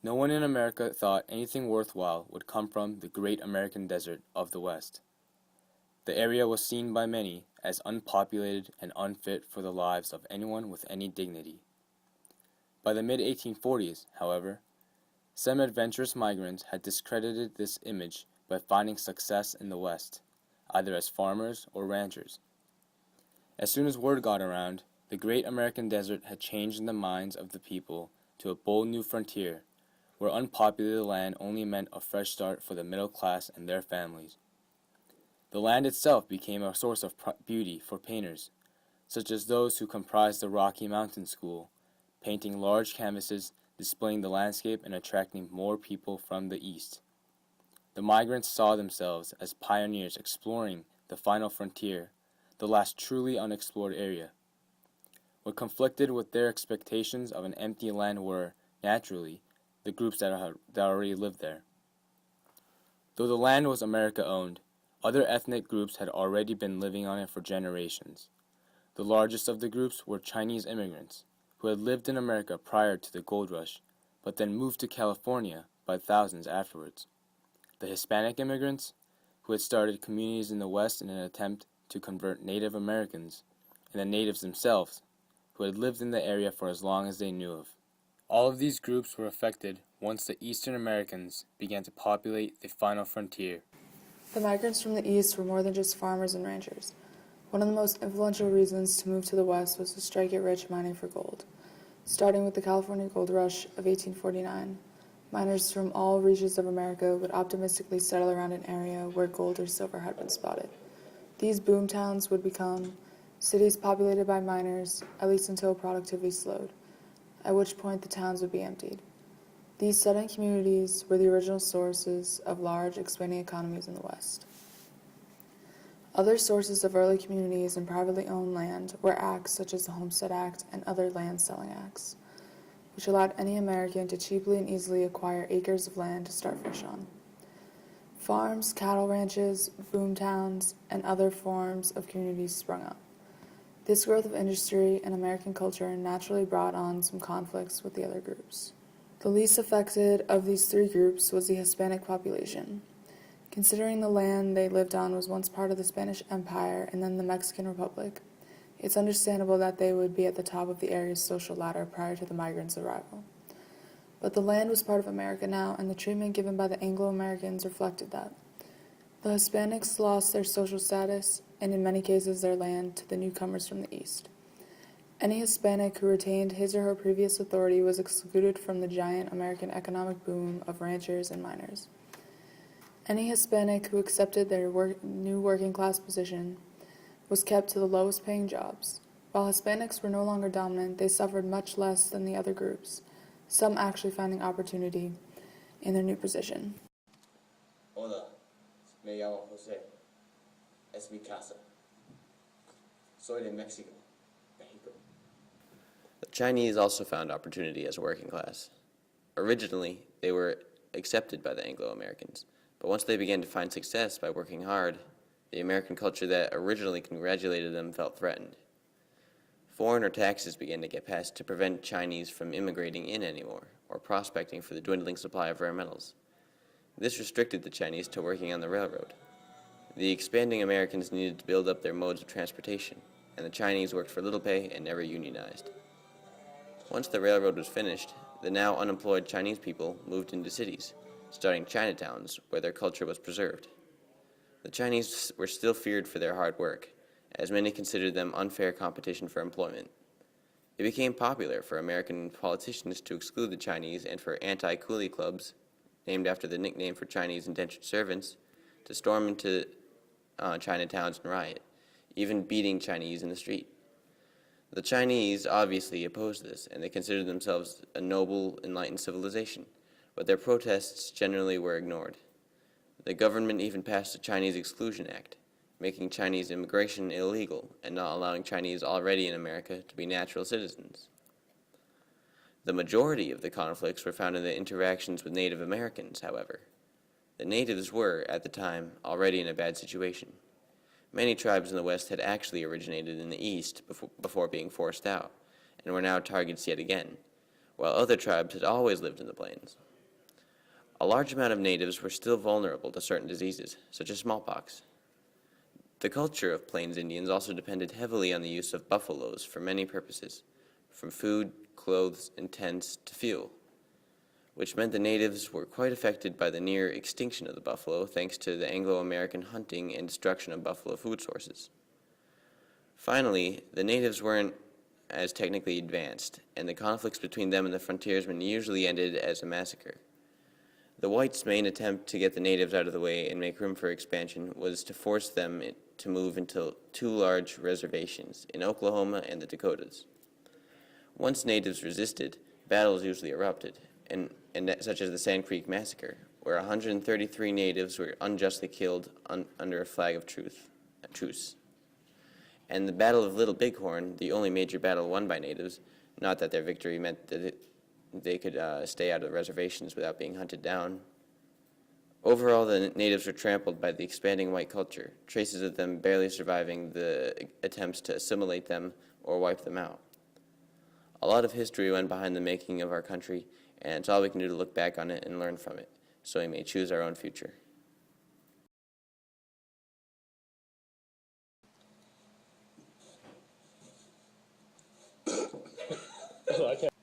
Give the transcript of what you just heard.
No one in America thought anything worthwhile would come from the great American desert of the West. The area was seen by many as unpopulated and unfit for the lives of anyone with any dignity. By the mid-1840s, however, some adventurous migrants had discredited this image by finding success in the West, either as farmers or ranchers. As soon as word got around, the great American desert had changed in the minds of the people to a bold new frontier, where unpopulated land only meant a fresh start for the middle class and their families. The land itself became a source of beauty for painters, such as those who comprised the Rocky Mountain School, painting large canvases displaying the landscape and attracting more people from the east. The migrants saw themselves as pioneers exploring the final frontier, the last truly unexplored area. What conflicted with their expectations of an empty land were, naturally, the groups that already lived there. Though the land was America-owned, other ethnic groups had already been living on it for generations. The largest of the groups were Chinese immigrants, who had lived in America prior to the gold rush, but then moved to California by thousands afterwards. The Hispanic immigrants, who had started communities in the West in an attempt to convert Native Americans, and the natives themselves, who had lived in the area for as long as they knew of. All of these groups were affected once the Eastern Americans began to populate the final frontier. The migrants from the East were more than just farmers and ranchers. One of the most influential reasons to move to the West was to strike it rich mining for gold. Starting with the California Gold Rush of 1849, miners from all regions of America would optimistically settle around an area where gold or silver had been spotted. These boom towns would become cities populated by miners, at least until productivity slowed, at which point the towns would be emptied. These settled communities were the original sources of large, expanding economies in the West. Other sources of early communities and privately owned land were acts such as the Homestead Act and other land selling acts, which allowed any American to cheaply and easily acquire acres of land to start fresh on. Farms, cattle ranches, boom towns, and other forms of communities sprung up. This growth of industry and American culture naturally brought on some conflicts with the other groups. The least affected of these three groups was the Hispanic population. Considering the land they lived on was once part of the Spanish Empire and then the Mexican Republic, it's understandable that they would be at the top of the area's social ladder prior to the migrants' arrival. But the land was part of America now, and the treatment given by the Anglo-Americans reflected that. The Hispanics lost their social status, and in many cases their land, to the newcomers from the East. Any Hispanic who retained his or her previous authority was excluded from the giant American economic boom of ranchers and miners. Any Hispanic who accepted their new working-class position was kept to the lowest-paying jobs. While Hispanics were no longer dominant, they suffered much less than the other groups, some actually finding opportunity in their new position. Hola, me llamo José. Es mi casa. Soy de Mexico. The Chinese also found opportunity as a working class. Originally, they were accepted by the Anglo-Americans, but once they began to find success by working hard, the American culture that originally congratulated them felt threatened. Foreigner taxes began to get passed to prevent Chinese from immigrating in anymore, or prospecting for the dwindling supply of rare metals. This restricted the Chinese to working on the railroad. The expanding Americans needed to build up their modes of transportation, and the Chinese worked for little pay and never unionized. Once the railroad was finished, the now unemployed Chinese people moved into cities, starting Chinatowns where their culture was preserved. The Chinese were still feared for their hard work, as many considered them unfair competition for employment. It became popular for American politicians to exclude the Chinese and for anti-coolie clubs, named after the nickname for Chinese indentured servants, to storm into Chinatowns and riot, even beating Chinese in the street. The Chinese obviously opposed this, and they considered themselves a noble, enlightened civilization, but their protests generally were ignored. The government even passed the Chinese Exclusion Act, making Chinese immigration illegal and not allowing Chinese already in America to be natural citizens. The majority of the conflicts were found in the interactions with Native Americans, however. The natives were, at the time, already in a bad situation. Many tribes in the West had actually originated in the East before being forced out, and were now targets yet again, while other tribes had always lived in the plains. A large amount of natives were still vulnerable to certain diseases, such as smallpox. The culture of Plains Indians also depended heavily on the use of buffaloes for many purposes, from food, clothes, and tents to fuel, which meant the natives were quite affected by the near extinction of the buffalo thanks to the Anglo-American hunting and destruction of buffalo food sources. Finally, the natives weren't as technically advanced, and the conflicts between them and the frontiersmen usually ended as a massacre. The whites' main attempt to get the natives out of the way and make room for expansion was to force them to move into two large reservations in Oklahoma and the Dakotas. Once natives resisted, battles usually erupted, such as the Sand Creek Massacre, where 133 natives were unjustly killed under a flag of truce. And the Battle of Little Bighorn, the only major battle won by natives, not that their victory meant that they could stay out of the reservations without being hunted down. Overall, the natives were trampled by the expanding white culture, traces of them barely surviving the attempts to assimilate them or wipe them out. A lot of history went behind the making of our country, and it's all we can do to look back on it and learn from it, so we may choose our own future. I can't